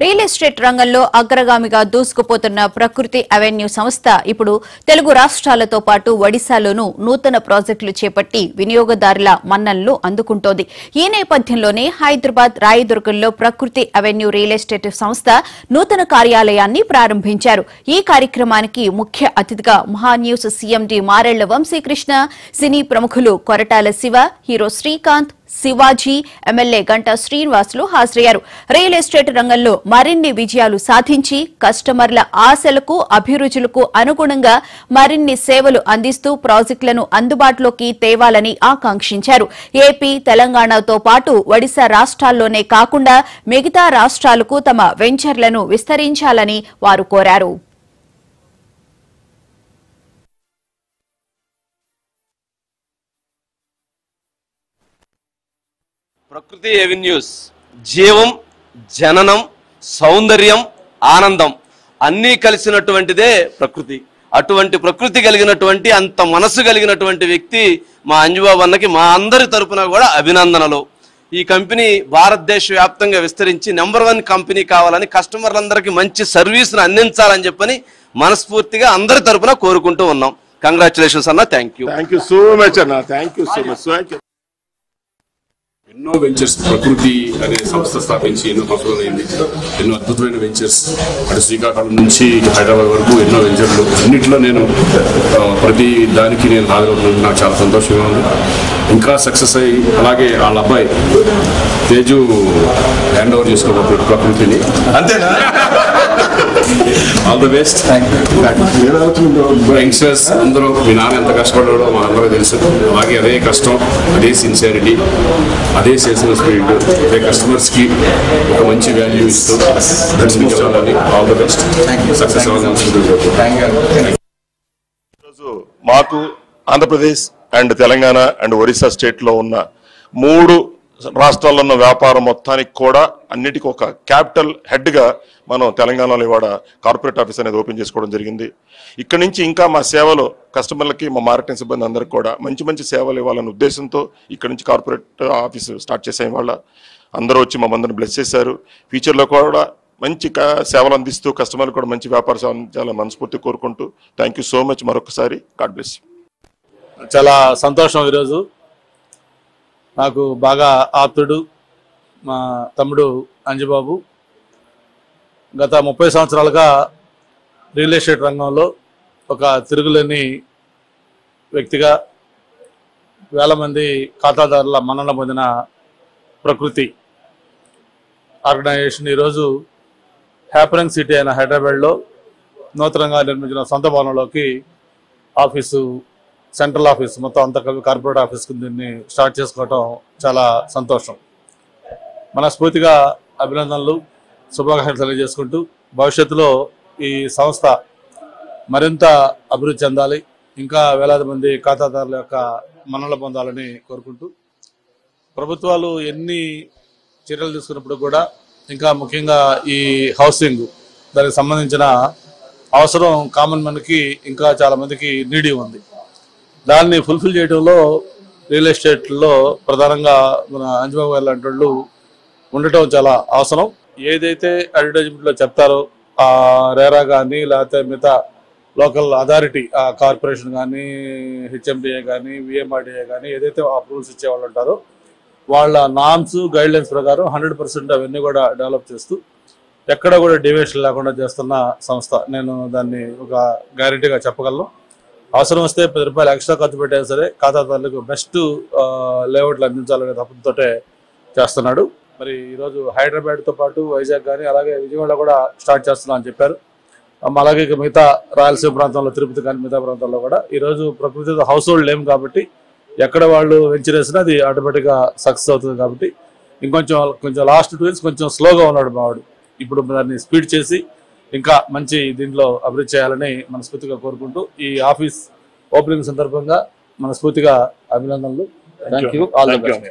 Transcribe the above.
Real estate రంగంలో అగ్రగామిగా దూసుకుపోతున్న ప్రకృతి అవెన్యూ సంస్థ ఇప్పుడు తెలుగు రాష్ట్రాలతో పాటు ఒడిశాలోనూ నూతన ప్రాజెక్టులు చేపట్టి వినియోగదారుల మన్ననలు అందుకుంటోంది. ఈ నేపథ్యంలోనే హైదరాబాద్ రాయదుర్గంలో ప్రకృతి అవెన్యూ రియల్ ఎస్టేట్ సంస్థ నూతన కార్యాలయాన్ని ప్రారంభించారు. ఈ కార్యక్రమానికి ముఖ్య అతిథిగా మహాన్యూస్ సీఎండీ మారెళ్ల వంశీకృష్ణ, సినీ ప్రముఖులు కొరటాల శివ, హీరో శ్రీకాంత్, శివాజీ, ఎమ్మెల్యే గంటా శ్రీనివాసులు హాజరయ్యారు. రియల్ ఎస్టేట్ రంగంలో మరిన్ని విజయాలు సాధించి కస్టమర్ల ఆశలకు, అభిరుచులకు అనుగుణంగా మరిన్ని సేవలు అందిస్తూ ప్రాజెక్టులను అందుబాటులోకి తేవాలని ఆకాంక్షించారు. ఏపీ, తెలంగాణతో పాటు ఒడిశా రాష్ట్రాల్లోనే కాకుండా మిగతా రాష్ట్రాలకు తమ వెంచర్లను విస్తరించాలని వారు కోరారు. ప్రకృతి ఎవెన్యూస్ జీవం, జననం, సౌందర్యం, ఆనందం అన్నీ కలిసినటువంటిదే ప్రకృతి. అటువంటి ప్రకృతి కలిగినటువంటి, అంత మనసు కలిగినటువంటి వ్యక్తి మా అంజుబాబు అన్నకి మా అందరి తరపున కూడా అభినందనలు. ఈ కంపెనీ భారతదేశ వ్యాప్తంగా విస్తరించి నెంబర్ 1 కంపెనీ కావాలని, కస్టమర్లందరికీ మంచి సర్వీస్ను అందించాలని చెప్పని మనస్ఫూర్తిగా అందరి తరపున కోరుకుంటూ ఉన్నాం. కంగ్రాచులేషన్స్ అన్న. థ్యాంక్ యూ సో మచ్ అన్న. Thank you so much. ఎన్నో వెంచర్స్ ప్రకృతి అనే సంస్థ స్థాపించి ఎన్నో సంవత్సరాలు అయింది. ఎన్నో అద్భుతమైన వెంచర్స్ అటు శ్రీకాకుళం నుంచి హైదరాబాద్ వరకు ఎన్నో వెంచర్లు. అన్నింటిలో నేను ప్రతి దానికి నేను హాజరవుతున్నాను. నాకు చాలా సంతోషంగా ఉంది. ఇంకా సక్సెస్ అయ్యి అలాగే వాళ్ళ అబ్బాయి తేజు హ్యాండ్ ఓవర్ చేసుకోబోతున్నాడు ప్రకృతిని. అంతేనా? All the best. యంగ్స్టర్స్ అందరూ మీ నాన్న ఎంత కష్టపడ్డాడో మా అందరూ తెలుసు. అలాగే అదే కష్టం, అదే సిన్సియారిటీ, అదే సేల్స్ స్పిరిట్, అదే కస్టమర్స్ కి ఒక మంచి వాల్యూ ఇస్తూ దర్శించాలని. All the best. సక్సెస్ అవ్వాలని. ఈరోజు మాకు Andhra Pradesh and Telangana and Orissa state లో ఉన్న 3 రాష్ట్రాల్లో ఉన్న వ్యాపారం మొత్తానికి కూడా అన్నిటికీ ఒక క్యాపిటల్ హెడ్ గా మనం తెలంగాణలో ఇవాళ కార్పొరేట్ ఆఫీస్ అనేది ఓపెన్ చేసుకోవడం జరిగింది. ఇక్కడ నుంచి ఇంకా మా సేవలు కస్టమర్లకి, మా మార్కెటింగ్ సిబ్బంది అందరికి కూడా మంచి మంచి సేవలు ఇవ్వాలనే ఉద్దేశంతో ఇక్కడ నుంచి కార్పొరేట్ ఆఫీస్ స్టార్ట్ చేసాం. ఇవాళ అందరూ వచ్చి మా మందరిని బ్లెస్ చేశారు. ఫ్యూచర్లో కూడా మంచి సేవలు అందిస్తూ కస్టమర్లు కూడా మంచి వ్యాపార సేవలు అందించాలని మనస్ఫూర్తి కోరుకుంటూ థ్యాంక్ యూ సో మచ్. మరొకసారి గాడ్ బ్లెస్. చాలా సంతోషం. ఈరోజు నాకు బాగా ఆప్తుడు మా తమ్ముడు అంజుబాబు గత 30 సంవత్సరాలుగా రియల్ ఎస్టేట్ రంగంలో ఒక తిరుగులేని వ్యక్తిగా వేల మంది ఖాతాదారుల మన్నన పొందిన ప్రకృతి ఆర్గనైజేషన్ ఈరోజు హ్యాపనింగ్ సిటీ అయిన హైదరాబాద్లో నూతనంగా నిర్మించిన సొంత భవనంలోకి ఆఫీసు, సెంట్రల్ ఆఫీస్ మొత్తం అంతా కార్పొరేట్ ఆఫీస్కి దీన్ని స్టార్ట్ చేసుకోవటం చాలా సంతోషం. మనస్ఫూర్తిగా అభినందనలు, శుభాకాంక్షలు తెలియజేసుకుంటూ భవిష్యత్తులో ఈ సంస్థ మరింత అభివృద్ధి చెందాలి, ఇంకా వేలాది మంది ఖాతాదారుల యొక్క మన్ననలు పొందాలని కోరుకుంటూ ప్రభుత్వాలు ఎన్ని చర్యలు తీసుకున్నప్పుడు కూడా ఇంకా ముఖ్యంగా ఈ హౌసింగ్ దానికి సంబంధించిన అవసరం కామన్ మ్యాన్కి ఇంకా చాలా మందికి నీడీ ఉంది. దాన్ని ఫుల్ఫిల్ చేయడంలో రియల్ ఎస్టేట్లో ప్రధానంగా మన అంజుబాబు గారు లాంటి వాళ్ళు ఉండటం చాలా అవసరం. ఏదైతే అడ్వర్టైజ్మెంట్లో చెప్తారో ఆ రేరా కానీ లేకపోతే మిగతా లోకల్ అథారిటీ, ఆ కార్పొరేషన్ కానీ, హెచ్ఎండిఏ కానీ, విఎంఆర్డిఏ కానీ ఏదైతే అప్రూవల్స్ ఇచ్చేవాళ్ళు ఉంటారో వాళ్ళ నామ్స్, గైడ్లైన్స్ ప్రకారం 100% అవన్నీ కూడా డెవలప్ చేస్తూ ఎక్కడ కూడా డీవియేషన్ లేకుండా చేస్తున్న సంస్థ. నేను దాన్ని ఒక గ్యారెంటీగా చెప్పగలను. అవసరం వస్తే ₹10 ఎక్స్ట్రా ఖర్చు పెట్టైనా సరే ఖాతాదారులకు బెస్ట్ లేఅవుట్లు అందించాలనే తప్పంతోటే చేస్తున్నాడు. మరి ఈరోజు హైదరాబాద్తో పాటు వైజాగ్ కానీ అలాగే విజయవాడ కూడా స్టార్ట్ చేస్తున్నా అని చెప్పారు. అలాగే మిగతా రాయలసీమ ప్రాంతంలో, తిరుపతి కానీ మిగతా ప్రాంతాల్లో కూడా ఈరోజు ప్రకృతి హౌస్ హోల్డ్ లేము కాబట్టి ఎక్కడ వాళ్ళు వెంచర్ వేసినా అది ఆటోమేటిక్గా సక్సెస్ అవుతుంది. కాబట్టి కొంచెం లాస్ట్ 2 ఇయర్స్ కొంచెం స్లోగా ఉన్నాడు మావాడు. ఇప్పుడు దాన్ని స్పీడ్ చేసి ఇంకా మంచి దీంట్లో అభివృద్ధి చేయాలని మనస్ఫూర్తిగా కోరుకుంటూ ఈ ఆఫీస్ ఓపెనింగ్ సందర్భంగా మనస్ఫూర్తిగా అభినందనలు. Thank you. All the best.